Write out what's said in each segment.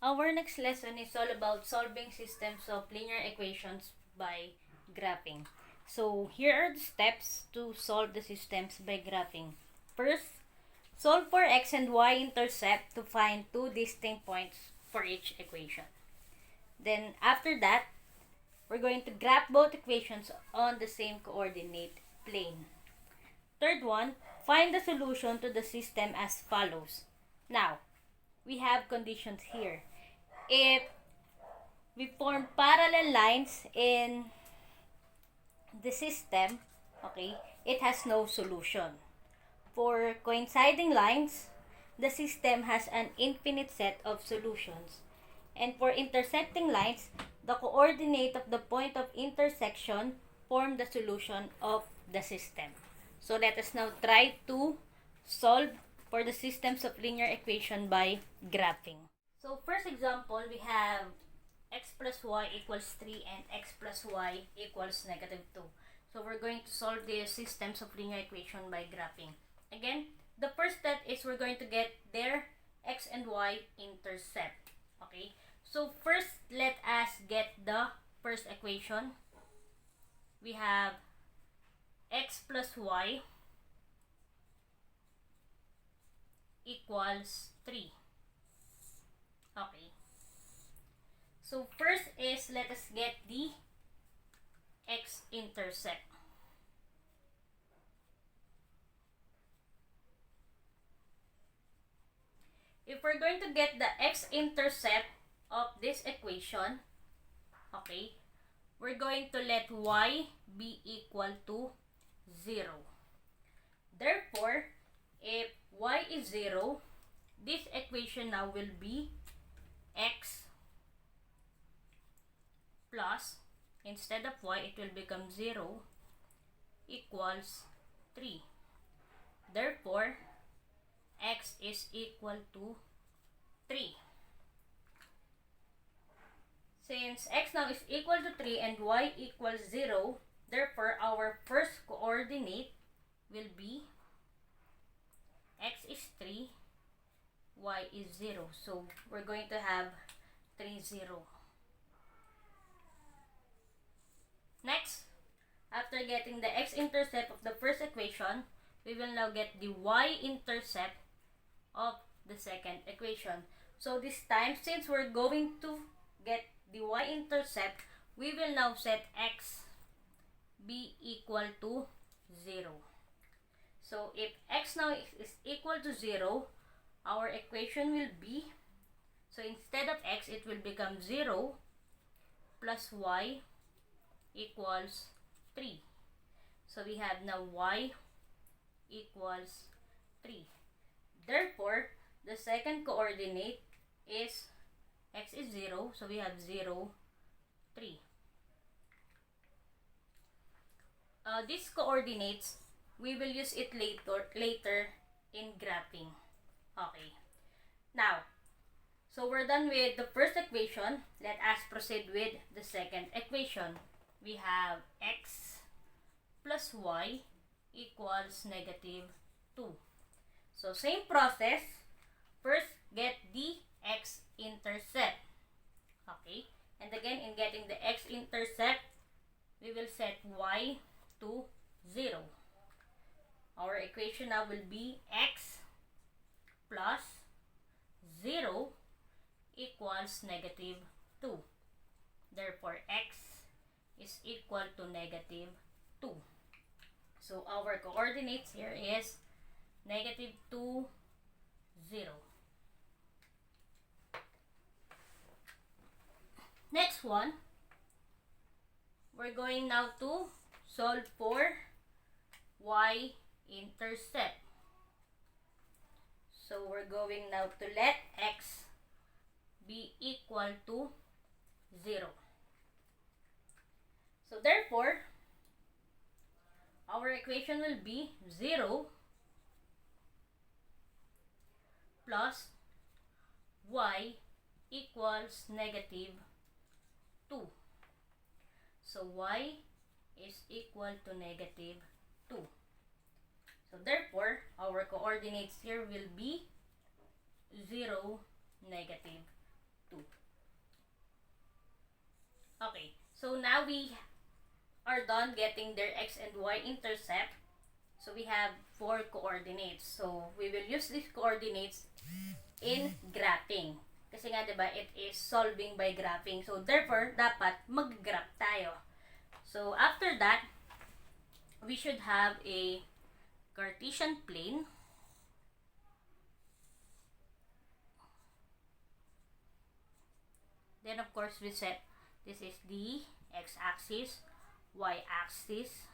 Our next lesson is all about solving systems of linear equations by graphing. So here are the steps to solve the systems by graphing. First, solve for x and y-intercept to find two distinct points for each equation. Then after that, we're going to graph both equations on the same coordinate plane. Third one, find the solution to the system as follows. Now, we have conditions here. If we form parallel lines in the system, okay, it has no solution. For coinciding lines, the system has an infinite set of solutions. And for intersecting lines, the coordinate of the point of intersection form the solution of the system. So let us now try to solve for the systems of linear equation by graphing. So first example, we have x plus y equals 3 and x plus y equals negative 2. So we're going to solve the systems of linear equation by graphing. Again, the first step is we're going to get their x and y intercept. Okay, so first let us get the first equation. We have x plus y equals 3. Okay. So first is let us get the x-intercept. If we're going to get the x-intercept of this equation, okay, we're going to let y be equal to 0. Therefore, if y is 0, this equation now will be x plus, instead of y, it will become 0 equals 3. Therefore, x is equal to 3. Since x now is equal to 3 and y equals 0, therefore our first coordinate will be x is 3, y is 0. So we're going to have 3, 0. Next, after getting the x-intercept of the first equation, we will now get the y-intercept of the second equation. So this time, since we're going to get the y-intercept, we will now set x be equal to 0. So if x now is equal to 0, our equation will be, so instead of x, it will become 0 plus y equals 3. So we have now y equals 3. Therefore, the second coordinate is x is 0, so we have 0, 3. These coordinates, we will use it later in graphing. Okay. Now, so we're done with the first equation. Let us proceed with the second equation. We have x plus y equals negative 2. So same process. First, get the x-intercept. Okay. And again, in getting the x-intercept, we will set y to 0. Our equation now will be x plus 0 equals negative 2. Therefore, x is equal to negative 2. So our coordinates here is negative 2, 0. Next one, we're going now to solve for y-intercept. So we're going now to let x be equal to 0. So therefore, our equation will be 0 plus y equals negative 2. So y is equal to negative 2. So therefore, our coordinates here will be 0, negative 2. Okay, so now we are done getting their x and y intercept. So we have 4 coordinates. So we will use these coordinates in graphing. Kasi nga, diba, it is solving by graphing. So therefore, dapat mag-graph tayo. So after that, we should have a Cartesian plane. Then of course, we set this is the x-axis, y-axis.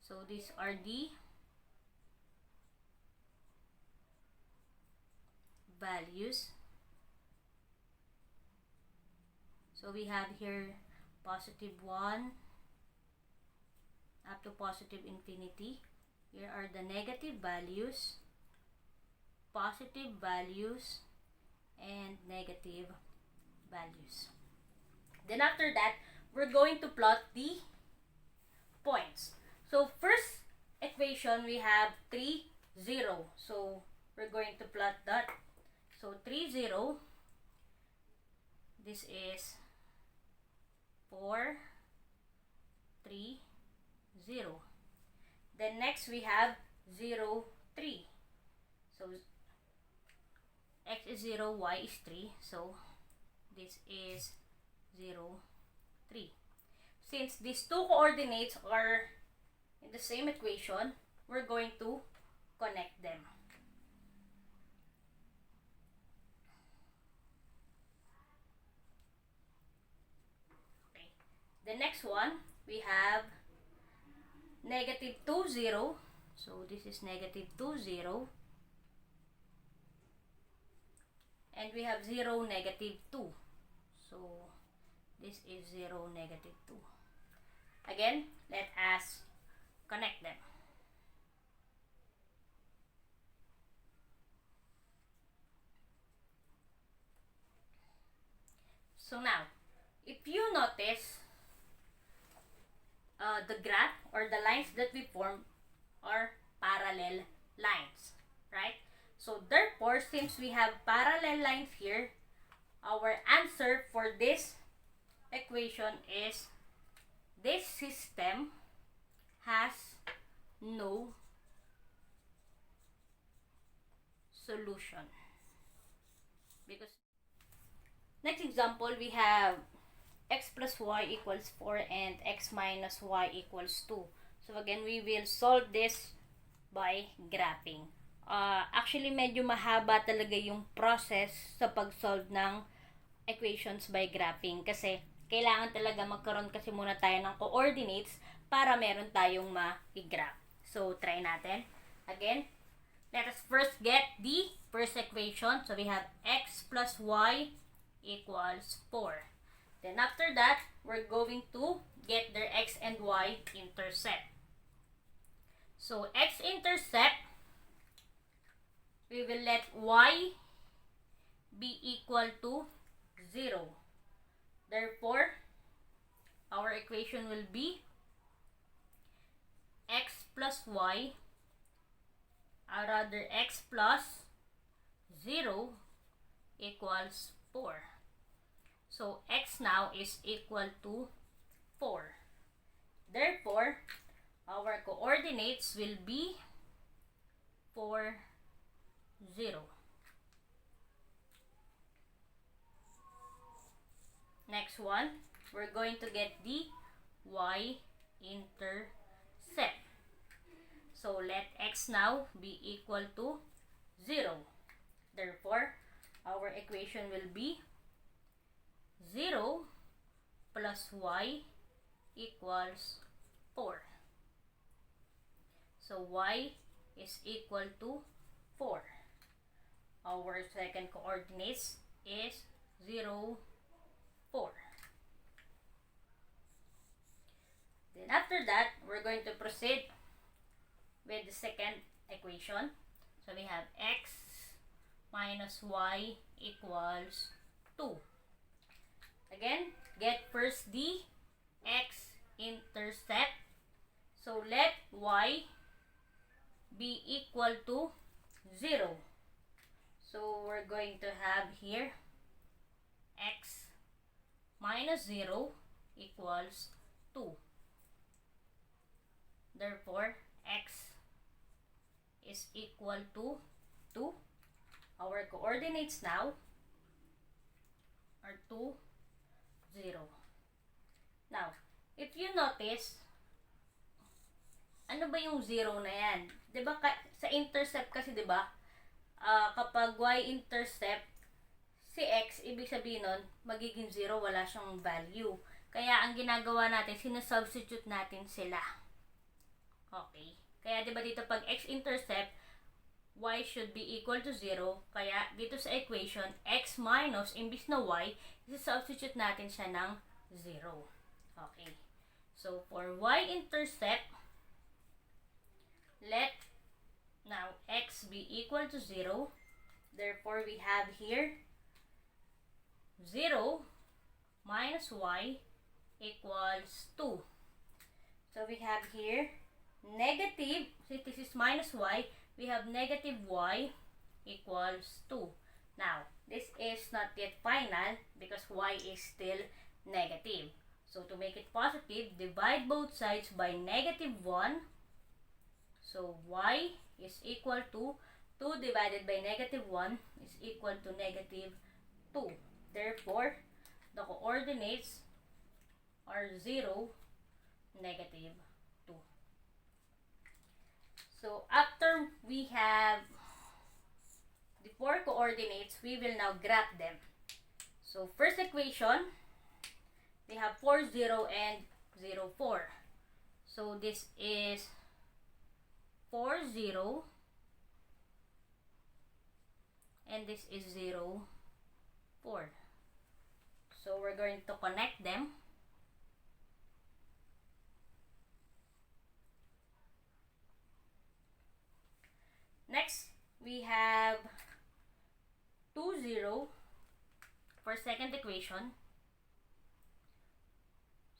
So these are the values. So we have here positive 1 up to positive infinity. Here are the negative values, positive values, and negative values. Then after that, we're going to plot the points. So first equation, we have 3, 0. So we're going to plot that. So 3, 0. This is 4, 3, 0. Then next we have 0, 3. So x is 0, y is 3. So this is 0, 3. Since these two coordinates are in the same equation, we're going to connect them. Okay. The next one, we have negative 2, 0. So this is negative 2, 0. And we have 0, negative 2. So this is 0, negative 2. Again, let us connect them. So now, if you notice, the graph or the lines that we form are parallel lines, right? So therefore, since we have parallel lines here, our answer for this equation is this system has no solution. Because next example, we have x plus y equals 4 and x minus y equals 2. So again, we will solve this by graphing. Actually, medyo mahaba talaga yung process sa pag-solve ng equations by graphing kasi kailangan talaga magkaroon kasi muna tayo ng coordinates para meron tayong ma-graph. So, try natin. Again, let us first get the first equation. So, we have x plus y equals 4. Then, after that, we're going to get their x and y intercept. So, x-intercept, we will let y be equal to 0. Therefore, our equation will be x plus y, or rather x plus 0 equals 4. So, x now is equal to 4. Therefore, our coordinates will be 4, 0. Next one, we're going to get the y-intercept. So, let x now be equal to 0. Therefore, our equation will be 0 plus y equals 4. So, y is equal to 4. Our second coordinates is 0, 4. Then after that, we're going to proceed with the second equation. So we have x minus y equals 2. Again, get first the x-intercept. So let y be equal to 0. So we're going to have here x minus minus 0 equals 2. Therefore, x is equal to 2. Our coordinates now are 2, 0. Now, if you notice, ano ba yung 0 na yan? Diba sa intercept kasi, diba, kapag y-intercept, si x, ibig sabihin nun, magiging 0, wala siyang value. Kaya, ang ginagawa natin, sinasubstitute natin sila. Okay. Kaya, diba dito, pag x-intercept, y should be equal to 0. Kaya, dito sa equation, x minus, imbis na y, isasubstitute natin siya ng 0. Okay. So, for y-intercept, let now x be equal to 0. Therefore, we have here 0 minus y equals 2. So, we have here negative, since this is minus y, we have negative y equals 2. Now, this is not yet final because y is still negative. So, to make it positive, divide both sides by negative 1. So, y is equal to 2 divided by negative 1 is equal to negative 2. Therefore, the coordinates are 0, negative 2. So, after we have the 4 coordinates, we will now graph them. So, first equation, we have 4, 0, and 0, 4. So, this is 4, 0, and this is 0, 4. So, we're going to connect them. Next, we have 2, 0 for second equation.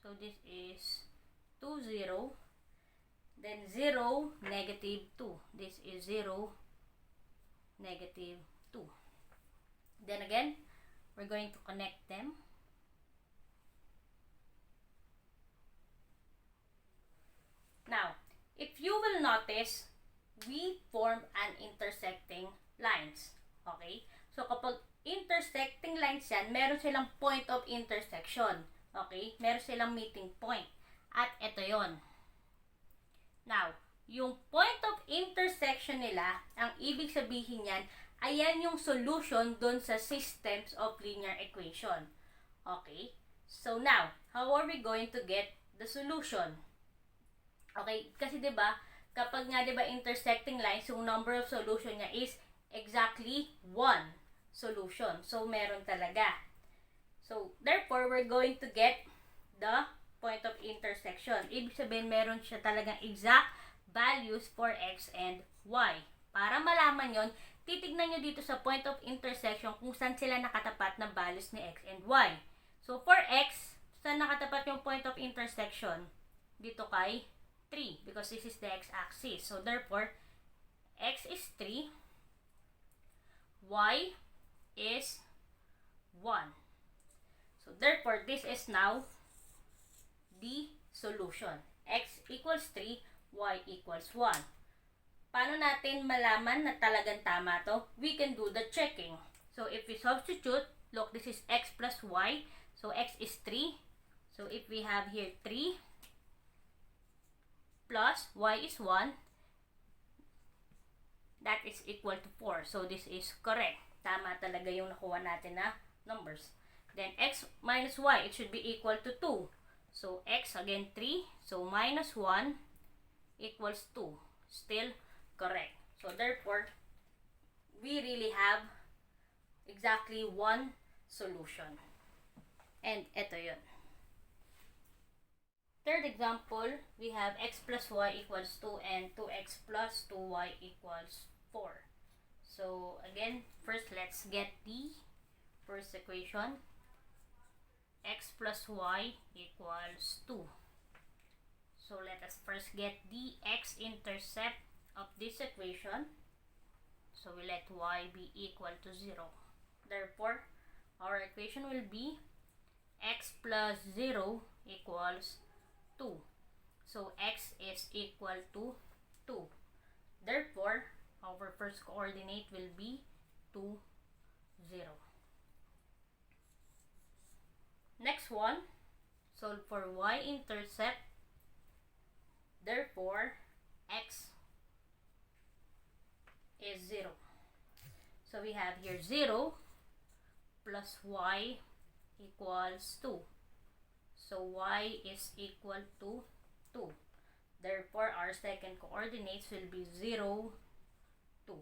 So, this is 2, 0. Then 0, negative 2. This is 0, negative 2. Then again, we're going to connect them. Now, if you will notice, we form an intersecting lines. Okay? So, kapag intersecting lines yan, meron silang point of intersection. Okay? Meron silang meeting point. At ito yon. Now, yung point of intersection nila, ang ibig sabihin yan, ayan yung solution dun sa systems of linear equation. Okay? So, now, how are we going to get the solution? Okay? Kasi, diba, kapag nga, diba, intersecting lines, yung number of solution niya is exactly 1 solution. So, meron talaga. So, therefore, we're going to get the point of intersection. Ibig sabihin, meron siya talagang exact values for x and y. Para malaman yon, titignan nyo dito sa point of intersection kung saan sila nakatapat na values ni x and y. So, for x, saan nakatapat yung point of intersection? Dito kay 3 because this is the x-axis. So, therefore, x is 3, y is 1. So, therefore, this is now the solution. X equals 3, y equals 1. Paano natin malaman na talagang tama to? We can do the checking. So, if we substitute, look, this is x plus y. So, x is 3. So, if we have here 3 plus y is 1, that is equal to 4. So, this is correct. Tama talaga yung nakuha natin na numbers. Then, x minus y, it should be equal to 2. So, x again 3. So, minus 1 equals 2. Still correct. So, therefore, we really have exactly one solution. And ito yun. Third example, we have x plus y equals 2 and 2x plus 2y equals 4. So, again, first let's get the first equation. X plus y equals 2. So, let us first get the x-intercept of this equation. So, we let y be equal to 0. Therefore, our equation will be x plus 0 equals 2. So x is equal to 2. Therefore, our first coordinate will be 2, 0. Next one, solve for y-intercept. Therefore, x is 0. So we have here 0 plus y equals 2. So y is equal to 2. Therefore, our second coordinates will be 0, 2.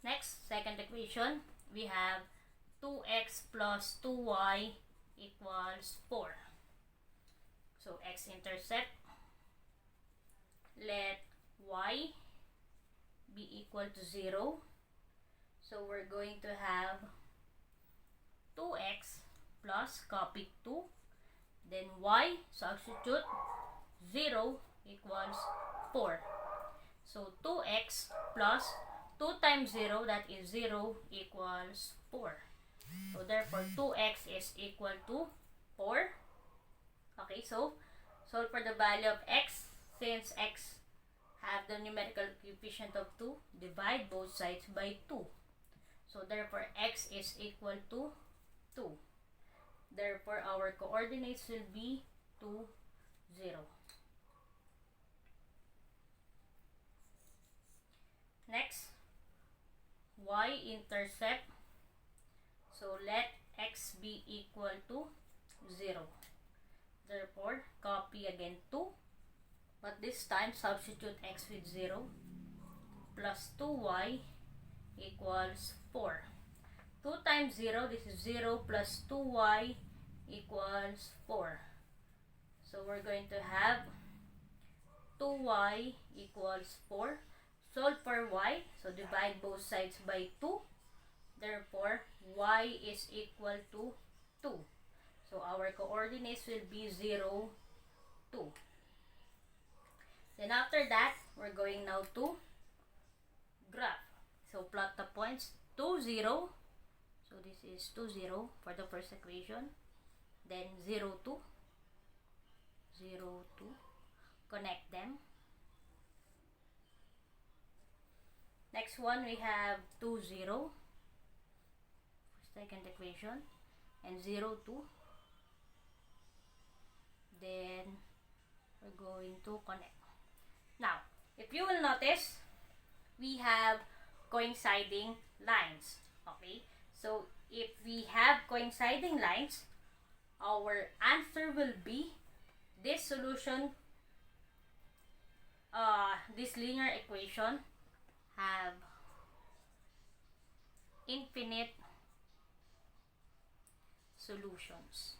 Next, second equation, we have 2x plus 2y equals 4. So x-intercept, let y be equal to 0. So we're going to have 2x plus copy 2. Then y, substitute 0 equals 4. So 2x plus 2 times 0, that is 0, equals 4. So therefore 2x is equal to 4. Okay, so solve for the value of x. Since x have the numerical coefficient of 2, divide both sides by 2. So therefore x is equal to 2. Therefore our coordinates will be 2, 0. Next, y-intercept. So let x be equal to 0. Therefore, copy again 2. But this time, substitute x with 0. Plus 2y equals 4. 2 times 0, this is 0 plus 2y equals 4. So we're going to have 2y equals 4. Solve for y. So divide both sides by 2. Therefore, y is equal to 2. So our coordinates will be 0, 2. Then after that, we're going now to graph. So plot the points 2, 0. So this is 2, 0 for the first equation. Then 0, 2. 0, 2. Connect them. Next one, we have 2, 0. Second equation. And 0, 2. Then we're going to connect. Now, if you will notice, we have coinciding lines. Okay? So, if we have coinciding lines, our answer will be this solution, this linear equation have infinite solutions.